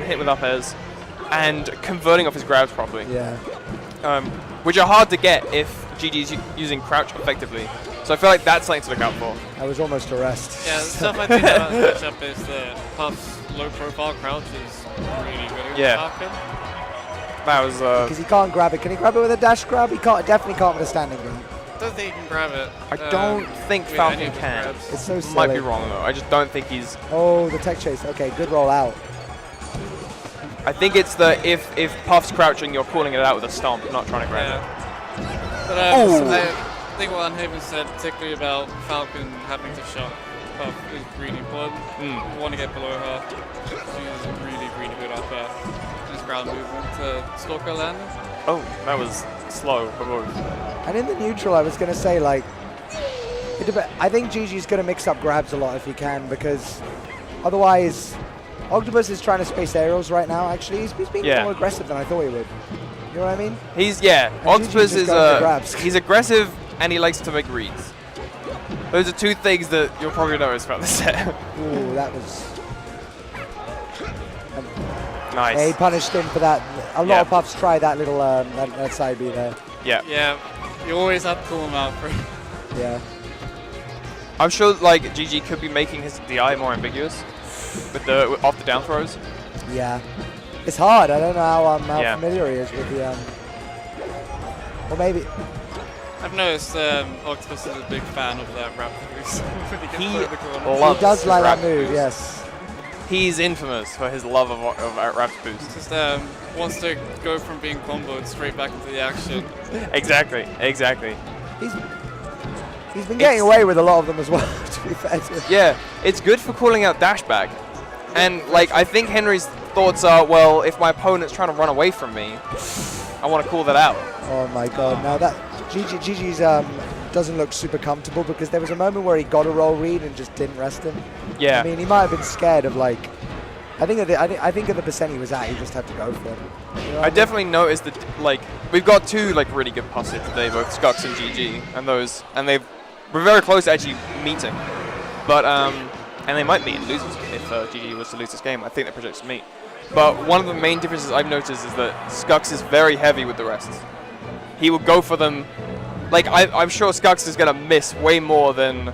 hit with up airs, and converting off his grabs properly. Yeah. Which are hard to get if GG's using crouch effectively. So I feel like that's something to look out for. That was almost a rest. Yeah, the stuff I think about the matchup is that Puff's low-profile crouch is really good against Falcon. That was because he can't grab it. Can he grab it with a dash grab? He can't. Definitely can't with a standing grab. I don't think he can grab it. I don't think Falcon can. It's so silly. Might be wrong though. I just don't think he's. Oh, the tech chase. Okay, good roll out. I think it's the if Puff's crouching, you're calling it out with a stomp, not trying to grab it. But I think what Unhaven said, particularly about Falcon having to shock Puff, is really important. You want to get below her. She uses a really, really good upper. His ground movement to stalker landing. Oh, that was slow for both. And in the neutral, I was going to say, like, I think GG's going to mix up grabs a lot if he can, because otherwise, Octopus is trying to space aerials right now, actually. He's being more aggressive than I thought he would. You know what I mean? Octopus is, he's aggressive and he likes to make reads. Those are two things that you'll probably notice throughout the set. Ooh, that was... nice. Yeah, he punished him for that. A lot of Puffs try that little that side B there. Yeah. Yeah, you always have to call him out for it. Yeah. I'm sure like GG could be making his DI more ambiguous with the off the down throws. Yeah. It's hard. I don't know how familiar he is with the or maybe. I've noticed Octopus is a big fan of that rap boost. He does like that move, yes. He's infamous for his love of rap boost. Just wants to go from being comboed straight back into the action. Exactly. He's been getting away with a lot of them as well, to be fair to him. Yeah, it's good for calling out dash back. And like I think Henry's thoughts are, well, if my opponent's trying to run away from me, I want to call that out. Oh my god, now that GG's doesn't look super comfortable, because there was a moment where he got a roll read and just didn't rest him. Yeah. I mean, he might have been scared of like, I think at the percent he was at, he just had to go for it. You know I definitely noticed that like we've got two like really good puffs here today, both Skux and GG, and we're very close to actually meeting. But and they might meet in losers if GG was to lose this game. I think that projects to meet. But one of the main differences I've noticed is that Skux is very heavy with the rests. He will go for them. Like I'm sure Skux is gonna miss way more than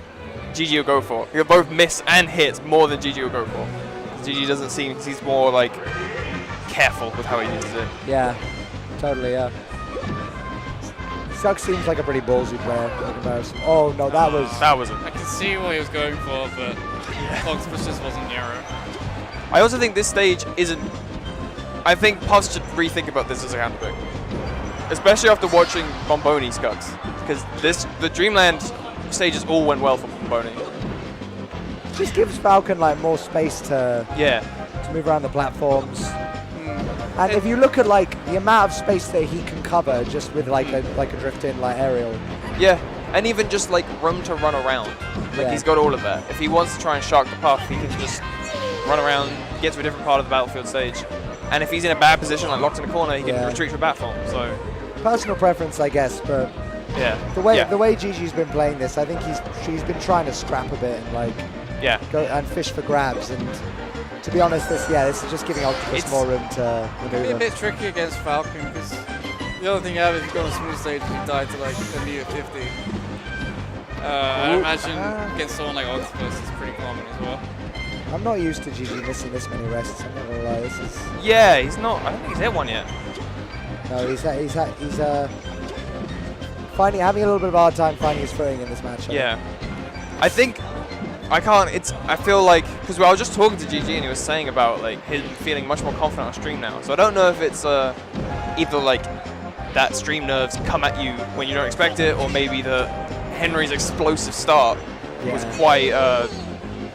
GG will go for. He'll both miss and hit more than GG will go for. GG doesn't seem, he's more like careful with how he uses it. Yeah, totally, yeah. Skux seems like a pretty ballsy player in comparison. Oh no, that was... I can see what he was going for, but Octopus just wasn't near it. I also think this stage isn't... I think Puffs should rethink about this as a counter pick. Especially after watching Bomboni Skux. Because the Dreamland stages all went well for Bomboni. Just gives Falcon like more space to move around the platforms. And if you look at like the amount of space that he can cover just with like a drift in like aerial. Yeah, and even just like room to run around. Like he's got all of that. If he wants to try and shark the Puff, he can just run around, get to a different part of the battlefield stage. And if he's in a bad position, like locked in a corner, he can retreat to a platform. So personal preference, I guess, but the way GG's been playing this, I think she's been trying to scrap a bit and like go and fish for grabs. And to be honest, this is just giving Octopus more room to maneuver. It's a bit tricky against Falcon because the other thing you have is you've got a smooth stage and you die to like a meter 50. I imagine against someone like Octopus, it's pretty common as well. I'm not used to GG missing this many rests. I'm not gonna lie. This is. Yeah, he's not. I don't think he's hit one yet. No, he's having a little bit of a hard time finding his footing in this match. Yeah, I think I feel like because I was just talking to GG and he was saying about like him feeling much more confident on stream now. So I don't know if it's either like that stream nerves come at you when you don't expect it, or maybe the Henry's explosive start was quite.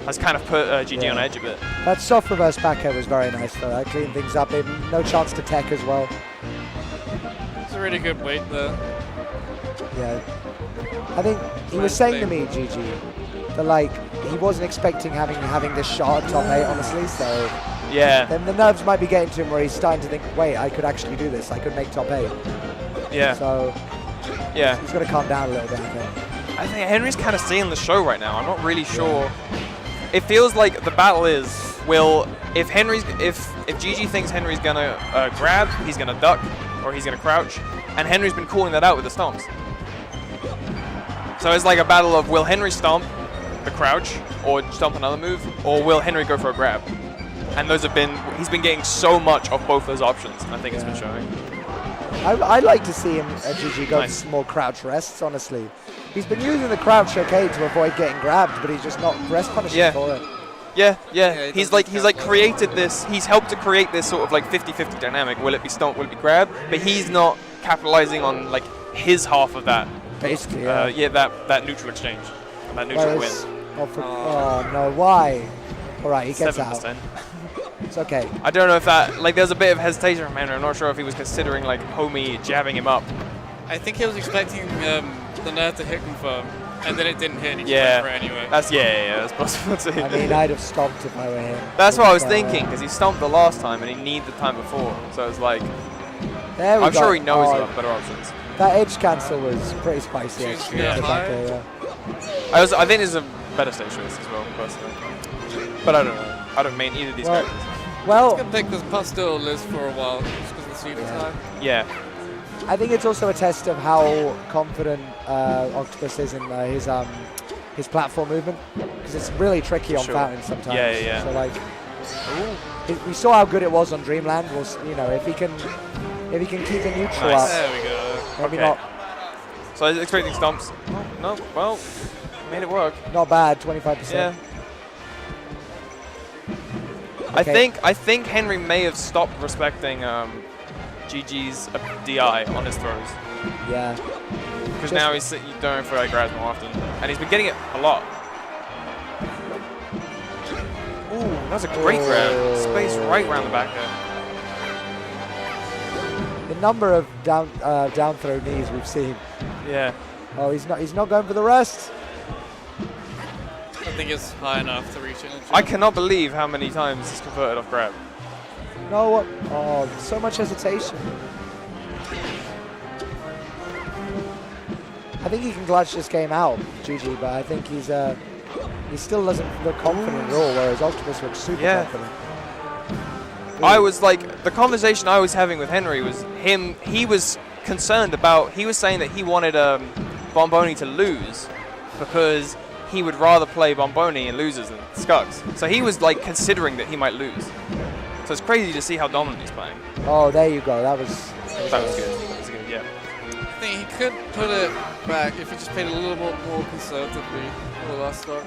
Has kind of put GG on edge a bit. That soft reverse back air was very nice though. That cleaned things up. No chance to tech as well. It's a really good weight there. Yeah. I think he was saying to me, GG, that like he wasn't expecting having this shot at top 8, honestly. So then the nerves might be getting to him where he's starting to think, wait, I could actually do this. I could make top 8. Yeah. So he's got to calm down a little bit, I think. I think Henry's kind of seeing the show right now. I'm not really sure. It feels like the battle is if GG thinks Henry's gonna grab, he's gonna duck or he's gonna crouch, and Henry's been calling that out with the stomps. So it's like a battle of will Henry stomp the crouch or stomp another move, or will Henry go for a grab? And those have been, he's been getting so much of both those options, and I think it's been showing. I'd like to see him, GG, go for some more crouch rests, honestly. He's been using the crouch okay to avoid getting grabbed, but he's just not rest punishing for it. Yeah. He's like created this, he's helped to create this sort of like 50-50 dynamic. Will it be stomp, will it be grab? But he's not capitalizing on like his half of that. Basically, that neutral exchange, that neutral win. Oh no, why? Alright, he gets 7%. Out. It's okay. I don't know if that, like, there's a bit of hesitation from Henry. I'm not sure if he was considering, like, Homie jabbing him up. I think he was expecting the nerve to hit confirm, and then it didn't hit, and he went for it anyway. That's possible too. I mean, I'd have stomped if I were him. That's what I was thinking, because he stomped the last time, and he needed the time before. So it's like, I'm sure he knows about better options. That edge cancel was pretty spicy, actually. I think this is a better stage choice as well, personally. But I don't know. I don't main either of these characters. Well, it's going to take this puff still lives for a while, just because of the seeding time. Yeah. I think it's also a test of how confident Octopus is in his platform movement, because it's really tricky on Fountain sometimes. Yeah. So like, we saw how good it was on Dreamland. You know, if he can keep it neutral up. There we go. Maybe not. So I was expecting stomps. No, well, made it work. Not bad, 25%. Yeah. Okay. I think Henry may have stopped respecting GG's DI on his throws. Yeah. Because now he's going for like grabs more often, and he's been getting it a lot. Ooh, that's a great grab. Space right around the back there. The number of down throw knees we've seen. Yeah. Oh, he's not going for the rest. I think it's high enough to reach it. I cannot believe how many times he's converted off grab. No, what? Oh, so much hesitation. I think he can clutch this game out, GG, but I think he still doesn't look confident at all, whereas Octopus looks super confident. I was like, the conversation I was having with Henry was he was concerned about, he was saying that he wanted Bomboni to lose because he would rather play Bomboni and losers than Skux. So he was like considering that he might lose. So it's crazy to see how dominant he's playing. Oh, there you go. That was good. That was good, yeah. I think he could put it back if he just played a little bit more conservatively for the last stock.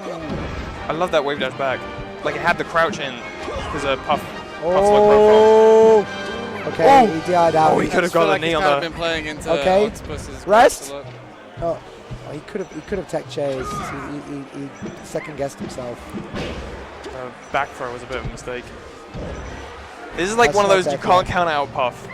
I love that wave dash back. Like it had the crouch in because a puff. Oh, okay, he DI'd out. Oh, he could have got a knee on the. Been playing into Octopus's rest. Oh, he could have tech chased. He second guessed himself. Back throw was a bit of a mistake. This is like one of those you can't count out puff.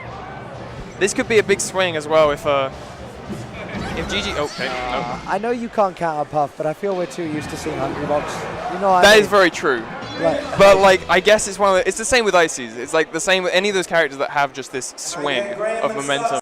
This could be a big swing as well if GG. Okay. No. I know you can't count out puff, but I feel we're too used to seeing Hungry Box. You know, that is very true. Right. But like, I guess it's the same with Ices. It's like the same with any of those characters that have just this swing of momentum.